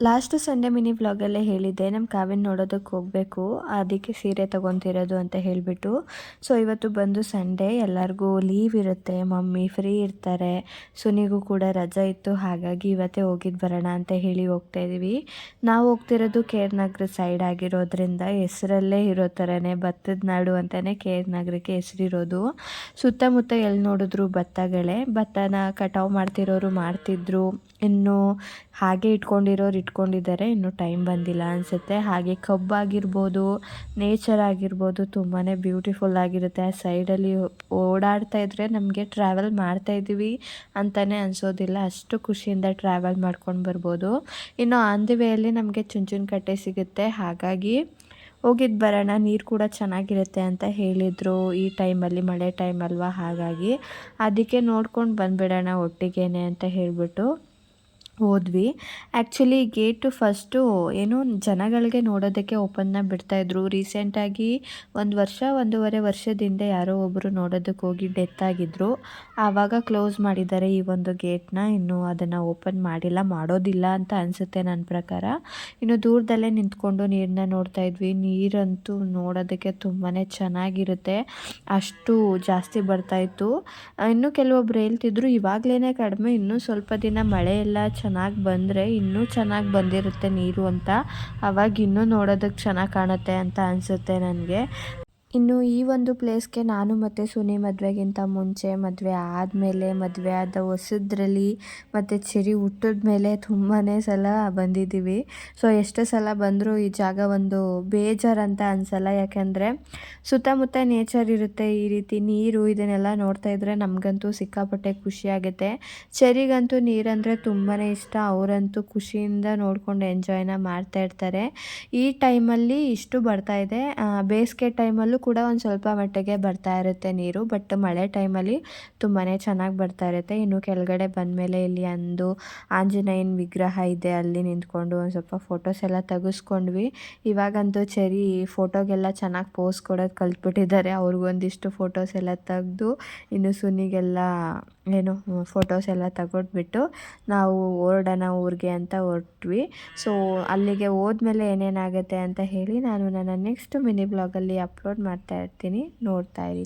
Last Sunday mini ವ್ಲಾಗಲ್ಲೇ ಹೇಳಿದ್ದೆ ನಮ್ಮ ಕಾವ್ಯನ ನೋಡೋದಕ್ಕೆ ಹೋಗಬೇಕು, ಅದಕ್ಕೆ ಸೀರೆ ತೊಗೊತಿರೋದು ಅಂತ ಹೇಳಿಬಿಟ್ಟು. ಸೊ ಇವತ್ತು ಬಂದು ಸಂಡೇ, ಎಲ್ಲರಿಗೂ ಲೀವ್ ಇರುತ್ತೆ, ಮಮ್ಮಿ ಫ್ರೀ ಇರ್ತಾರೆ, ಸುನಿಗೂ ಕೂಡ ರಜೆ ಇತ್ತು. ಹಾಗಾಗಿ ಇವತ್ತೇ ಹೋಗಿದ್ದು ಬರೋಣ ಅಂತ ಹೇಳಿ ಹೋಗ್ತಾ ಇದ್ದೀವಿ. ನಾವು ಹೋಗ್ತಿರೋದು ಕೇರ್ ನಗರ ಸೈಡ್ ಆಗಿರೋದ್ರಿಂದ ಹೆಸರಲ್ಲೇ ಇರೋ ಥರನೇ ಭತ್ತದ ನಾಡು ಅಂತಲೇ ಕೇರ್ ನಗರಕ್ಕೆ ಹೆಸರಿರೋದು. ಸುತ್ತಮುತ್ತ ಎಲ್ಲಿ ನೋಡಿದ್ರು ಭತ್ತಗಳೇ, ಭತ್ತನ ಕಟಾವು ಮಾಡ್ತಿರೋರು ಮಾಡ್ತಿದ್ರು, ಇನ್ನು ಹಾಗೆ ಇಟ್ಕೊಂಡಿರೋರು ಇಟ್ಕೊಂಡಿದ್ದಾರೆ, ಇನ್ನೂ ಟೈಮ್ ಬಂದಿಲ್ಲ ಅನಿಸುತ್ತೆ. ಹಾಗೆ ಕಬ್ಬಾಗಿರ್ಬೋದು, ನೇಚರ್ ಆಗಿರ್ಬೋದು ತುಂಬಾ ಬ್ಯೂಟಿಫುಲ್ ಆಗಿರುತ್ತೆ. ಆ ಸೈಡಲ್ಲಿ ಓಡಾಡ್ತಾ ಇದ್ದರೆ ನಮಗೆ ಟ್ರಾವೆಲ್ ಮಾಡ್ತಾ ಇದ್ದೀವಿ ಅಂತಲೇ ಅನಿಸೋದಿಲ್ಲ, ಅಷ್ಟು ಖುಷಿಯಿಂದ ಟ್ರಾವೆಲ್ ಮಾಡ್ಕೊಂಡು ಬರ್ಬೋದು. ಇನ್ನು ಆನ್ ದಿ ವೇಯಲ್ಲಿ ನಮಗೆ ಚುಂಚನಕಟ್ಟೆ ಸಿಗುತ್ತೆ, ಹಾಗಾಗಿ ಹೋಗಿದ್ದು ಬರೋಣ, ನೀರು ಕೂಡ ಚೆನ್ನಾಗಿರುತ್ತೆ ಅಂತ ಹೇಳಿದರು. ಈ ಟೈಮಲ್ಲಿ ಮಳೆ ಟೈಮ್ ಅಲ್ವಾ, ಹಾಗಾಗಿ ಅದಕ್ಕೆ ನೋಡ್ಕೊಂಡು ಬಂದುಬಿಡೋಣ ಒಟ್ಟಿಗೇನೆ ಅಂತ ಹೇಳಿಬಿಟ್ಟು ಹೋದ್ವಿ. ಆ್ಯಕ್ಚುಲಿ ಗೇಟು ಫಸ್ಟು ಏನು ಜನಗಳಿಗೆ ನೋಡೋದಕ್ಕೆ ಓಪನ್ನ ಬಿಡ್ತಾಯಿದ್ರು. ರೀಸೆಂಟಾಗಿ 1 ವರ್ಷ 1.5 ವರ್ಷದಿಂದ ಯಾರೋ ಒಬ್ಬರು ನೋಡೋದಕ್ಕೆ ಹೋಗಿ ಡೆತ್ ಆಗಿದ್ದರು. ಆವಾಗ ಕ್ಲೋಸ್ ಮಾಡಿದ್ದಾರೆ ಈ ಒಂದು ಗೇಟ್ನ, ಇನ್ನು ಅದನ್ನು ಓಪನ್ ಮಾಡಿಲ್ಲ, ಮಾಡೋದಿಲ್ಲ ಅಂತ ಅನಿಸುತ್ತೆ ನನ್ನ ಪ್ರಕಾರ. ಇನ್ನು ದೂರದಲ್ಲೇ ನಿಂತ್ಕೊಂಡು ನೀರನ್ನ ನೋಡ್ತಾ ಇದ್ವಿ. ನೀರಂತೂ ನೋಡೋದಕ್ಕೆ ತುಂಬಾ ಚೆನ್ನಾಗಿರುತ್ತೆ, ಅಷ್ಟು ಜಾಸ್ತಿ ಬರ್ತಾಯಿತ್ತು. ಇನ್ನು ಕೆಲವೊಬ್ರು ಹೇಳ್ತಿದ್ರು ಇವಾಗಲೇ ಕಡಿಮೆ, ಇನ್ನೂ ಸ್ವಲ್ಪ ದಿನ ಮಳೆ ಎಲ್ಲ ಚೆನ್ನಾಗಿ ಬಂದರೆ ಇನ್ನೂ ಚೆನ್ನಾಗಿ ಬಂದಿರುತ್ತೆ ನೀರು ಅಂತ, ಆವಾಗ ಇನ್ನೂ ನೋಡೋದಕ್ಕೆ ಚೆನ್ನಾಗಿ ಕಾಣುತ್ತೆ ಅಂತ ಅನಿಸುತ್ತೆ ನನಗೆ. ಇನ್ನು ಈ ಒಂದು ಪ್ಲೇಸ್ಗೆ ನಾನು ಮತ್ತು ಸುನಿ ಮದುವೆಗಿಂತ ಮುಂಚೆ, ಮದುವೆ ಆದಮೇಲೆ, ಮದುವೆ ಆದ ಹೊಸದ್ರಲ್ಲಿ ಮತ್ತು ಚೆರಿ ಹುಟ್ಟಿದ ಮೇಲೆ ತುಂಬಾ ಸಲ ಬಂದಿದ್ದೀವಿ. ಸೊ ಎಷ್ಟೋ ಸಲ ಬಂದರೂ ಈ ಜಾಗ ಒಂದು ಬೇಜಾರಂತ ಅನಿಸಲ್ಲ, ಯಾಕೆಂದರೆ ಸುತ್ತಮುತ್ತ ನೇಚರ್ ಇರುತ್ತೆ, ಈ ರೀತಿ ನೀರು ಇದನ್ನೆಲ್ಲ ನೋಡ್ತಾ ಇದ್ದರೆ ನಮಗಂತೂ ಸಿಕ್ಕಾಪಟ್ಟೆ ಖುಷಿಯಾಗುತ್ತೆ. ಚೆರಿಗಂತೂ ನೀರಂದರೆ ತುಂಬಾ ಇಷ್ಟ, ಅವರಂತೂ ಖುಷಿಯಿಂದ ನೋಡಿಕೊಂಡು ಎಂಜಾಯ್ನ ಮಾಡ್ತಾ ಇರ್ತಾರೆ. ಈ ಟೈಮಲ್ಲಿ ಇಷ್ಟು ಬರ್ತಾಯಿದೆ, ಬೇಸಿಗೆ ಟೈಮಲ್ಲೂ ಕೂಡ ಒಂದು ಸ್ವಲ್ಪ ಮಟ್ಟಿಗೆ ಬರ್ತಾ ಇರುತ್ತೆ ನೀರು, ಬಟ್ ಮಳೆ ಟೈಮಲ್ಲಿ ತುಂಬಾ ಚೆನ್ನಾಗಿ ಬರ್ತಾ ಇರುತ್ತೆ. ಇನ್ನು ಕೆಳಗಡೆ ಬಂದಮೇಲೆ ಇಲ್ಲಿ ಒಂದು ಆಂಜನೇಯನ ವಿಗ್ರಹ ಇದೆ, ಅಲ್ಲಿ ನಿಂತ್ಕೊಂಡು ಒಂದು ಸ್ವಲ್ಪ ಫೋಟೋಸ್ ಎಲ್ಲ ತೆಗೆಸ್ಕೊಂಡ್ವಿ. ಇವಾಗಂತೂ ಚೆರಿ ಫೋಟೋಗೆಲ್ಲ ಚೆನ್ನಾಗಿ ಪೋಸ್ ಕೊಡೋದು ಕಲ್ತ್ಬಿಟ್ಟಿದ್ದಾರೆ, ಅವ್ರಿಗೊಂದಿಷ್ಟು ಫೋಟೋಸ್ ಎಲ್ಲ ತೆಗೆದು ಇನ್ನು ಸುನಿಗೆಲ್ಲ ಏನು ಫೋಟೋಸ್ ಎಲ್ಲ ತಗೊಟ್ಬಿಟ್ಟು ನಾವು ಹೊರಡೋಣ ಊರಿಗೆ ಅಂತ ಹೊರಟ್ವಿ. ಸೊ ಅಲ್ಲಿಗೆ ಹೋದ್ಮೇಲೆ ಏನೇನಾಗುತ್ತೆ ಅಂತ ಹೇಳಿ ನಾನು ನನ್ನ ನೆಕ್ಸ್ಟ್ ಮಿನಿ ಬ್ಲಾಗಲ್ಲಿ ಅಪ್ಲೋಡ್ ಮಾಡ್ತಾ ಇರ್ತೀನಿ, ನೋಡ್ತಾ ಇರಿ.